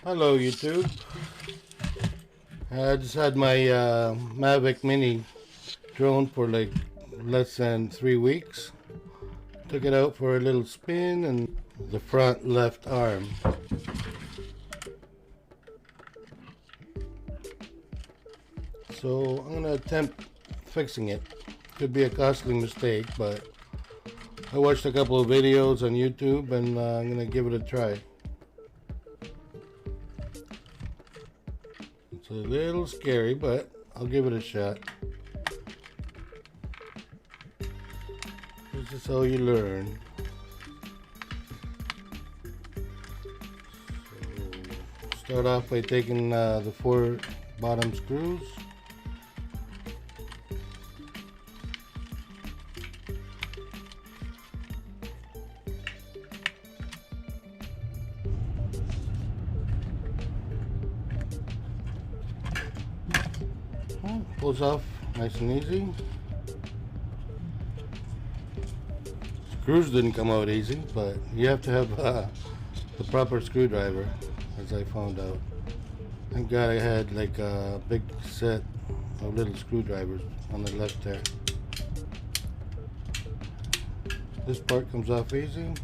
Hello YouTube. I just had my Mavic Mini drone for like less than 3 weeks. Took it out for a little spin and the front left arm. So I'm going to attempt fixing it. Could be a costly mistake, but I watched a couple of videos on YouTube and I'm going to give it a try. It's a little scary, but I'll give it a shot. This is how you learn. So start off by taking the 4 bottom screws. Pulls off nice and easy. Screws didn't come out easy, but you have to have the proper screwdriver, as I found out. Thank God I had like a big set of little screwdrivers on the left there. This part comes off easy on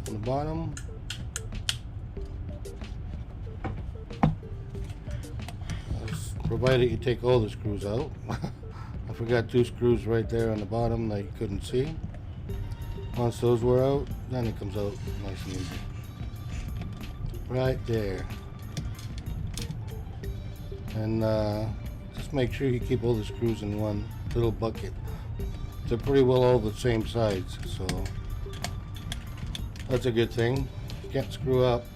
the bottom. Provided you take all the screws out. I forgot 2 screws right there on the bottom that you couldn't see. Once those were out, then it comes out nice and easy. Right there. And just make sure you keep all the screws in one little bucket. They're pretty well all the same size, so that's a good thing. Can't screw up.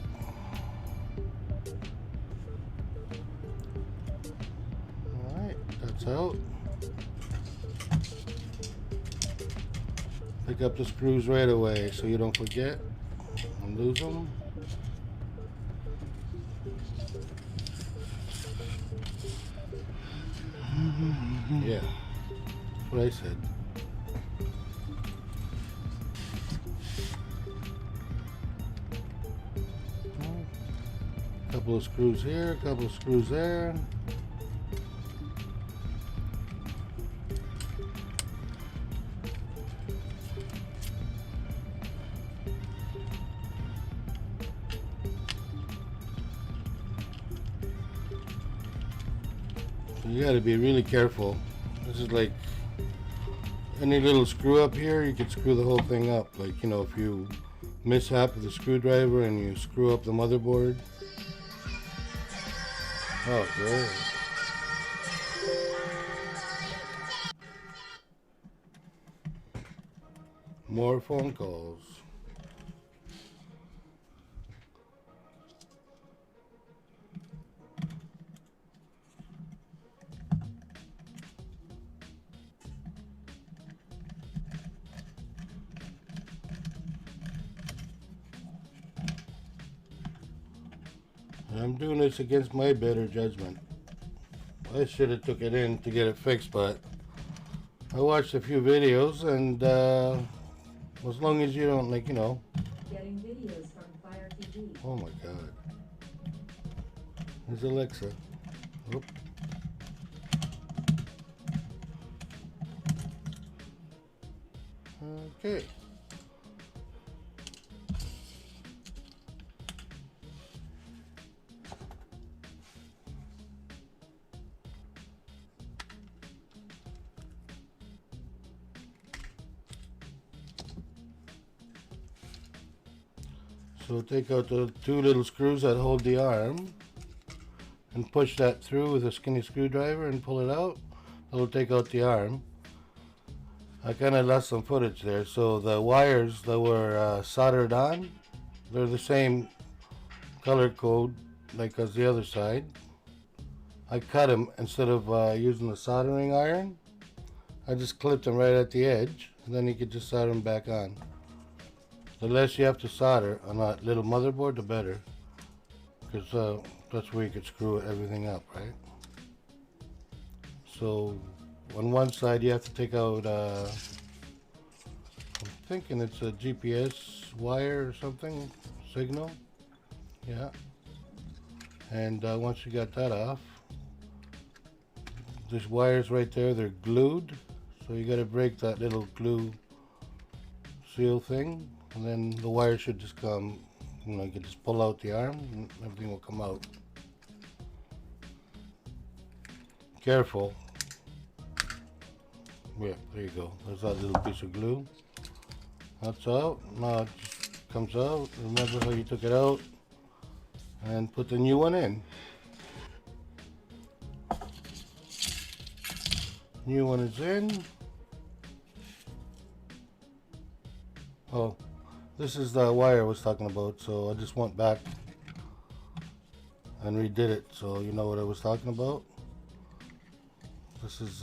That's out. Pick up the screws right away so you don't forget and lose them. Yeah, that's what I said. A couple of screws here, a couple of screws there. You got to be really careful. This is like any little screw up here, you could screw the whole thing up. Like, you know, if you mishap with a screwdriver and you screw up the motherboard. Oh, great. More phone calls. I'm doing this against my better judgment. I should have took it in to get it fixed, but I watched a few videos, and as long as you don't, like, you know. Getting videos from Fire TV. Oh my God. There's Alexa. Oop. Okay. So take out the 2 little screws that hold the arm and push that through with a skinny screwdriver and pull it out. It'll take out the arm. I kind of lost some footage there. So the wires that were soldered on, they're the same color code like as the other side. I cut them instead of using the soldering iron. I just clipped them right at the edge, and then you could just solder them back on. The less you have to solder on that little motherboard, the better, because that's where you could screw everything up, right? So on one side you have to take out I'm thinking it's a GPS wire or something, signal. Yeah, And once you got that off, there's wires right there, they're glued, so you got to break that little glue seal thing, and then the wire should just come, you can just pull out the arm and everything will come out. Careful. Yeah, there you go. There's that little piece of glue. That's out. Now it just comes out. Remember how you took it out and put the new one in. New one is in. Oh, this is the wire I was talking about, so I just went back and redid it so you know what I was talking about. This is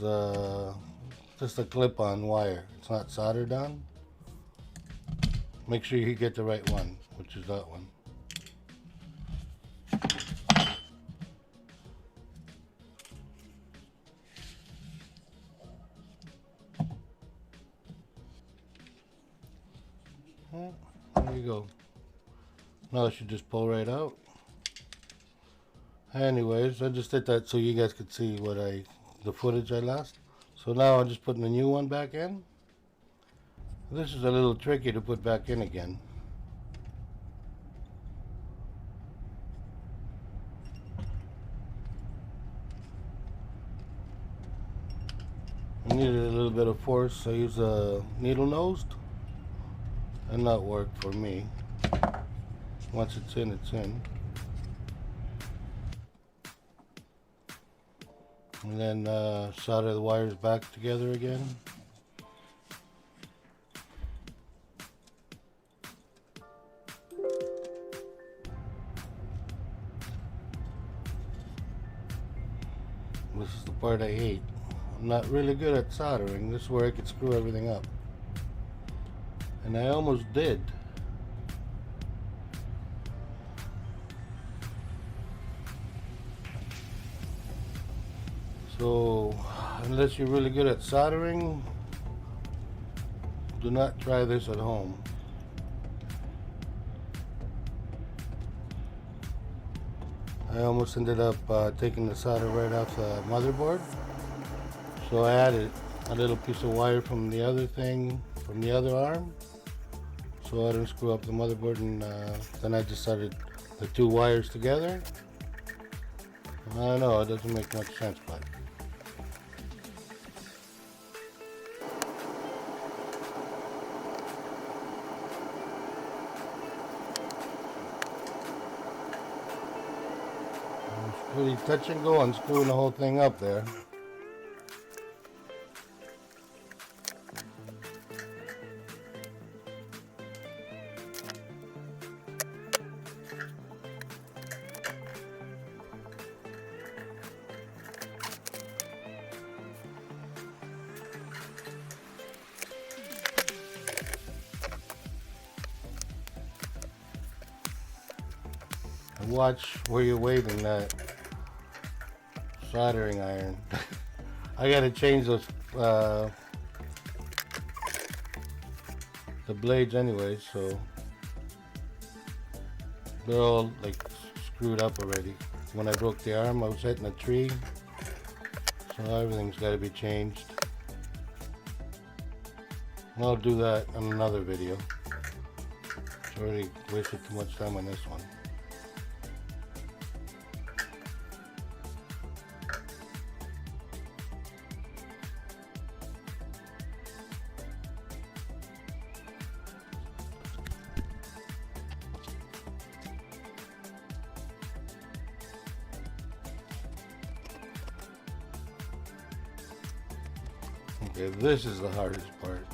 just a clip-on wire. It's not soldered on. Make sure you get the right one, which is that one. There you go. Now it should just pull right out. Anyways, I just did that so you guys could see the footage I lost. So now I'm just putting the new one back in. This is a little tricky to put back in again. I needed a little bit of force. I used a needle nosed, and that worked for me. Once it's in, it's in. And then solder the wires back together again. This is the part I hate. I'm not really good at soldering. This is where I could screw everything up. And I almost did. So, unless you're really good at soldering, do not try this at home. I almost ended up taking the solder right off the motherboard. So I added a little piece of wire from the other thing, from the other arm, so I didn't screw up the motherboard, and then I just soldered the two wires together. I know it doesn't make much sense, but it's pretty touch and go on screwing the whole thing up there. Watch where you're waving that soldering iron. I gotta change those the blades anyway, so they're all like screwed up already. When I broke the arm, I was hitting a tree, so everything's got to be changed. I'll do that in another video. It's already wasted too much time on this one. Okay, this is the hardest part.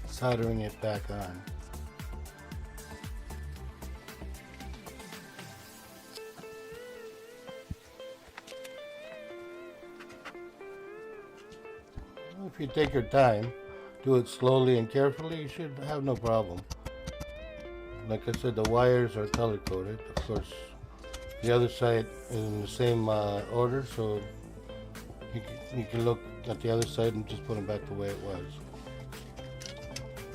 Soldering it back on. If you take your time, do it slowly and carefully, you should have no problem. Like I said, the wires are color coded. Of course, the other side is in the same order, so you can look at the other side and just put them back the way it was.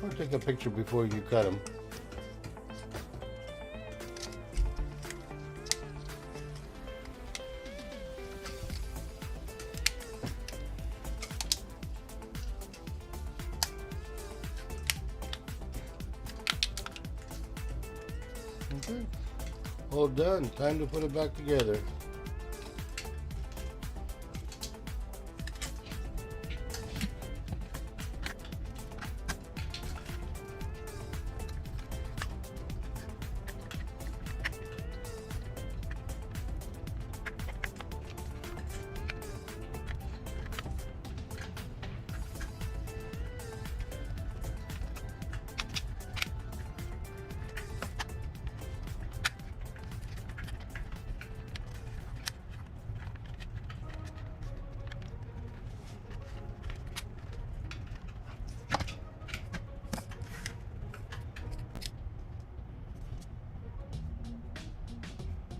Or take a picture before you cut them. Okay. All done. Time to put it back together.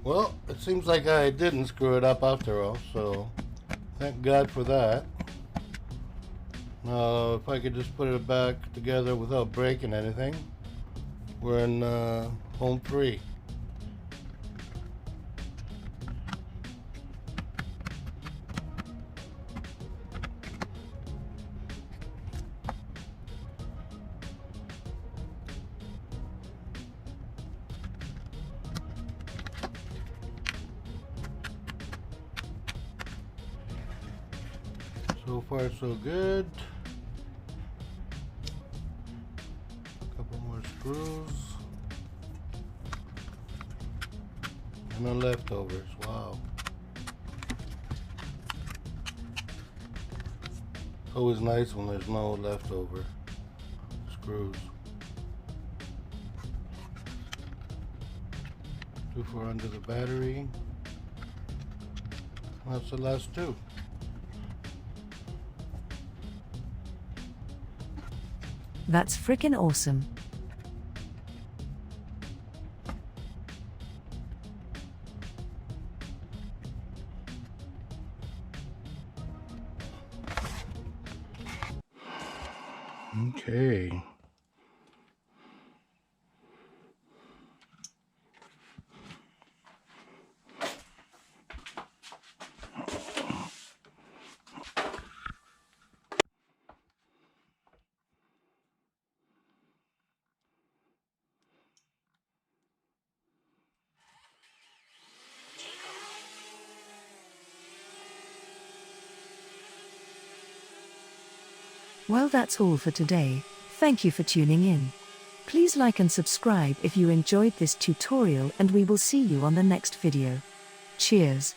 Well, it seems like I didn't screw it up after all, so thank God for that. Now, if I could just put it back together without breaking anything, we're in home free. So far, so good. Couple more screws. And no leftovers. Wow. Always nice when there's no leftover screws. 2 for under the battery. That's the last 2. That's frickin' awesome. Okay. Well, that's all for today. Thank you for tuning in. Please like and subscribe if you enjoyed this tutorial, and we will see you on the next video. Cheers.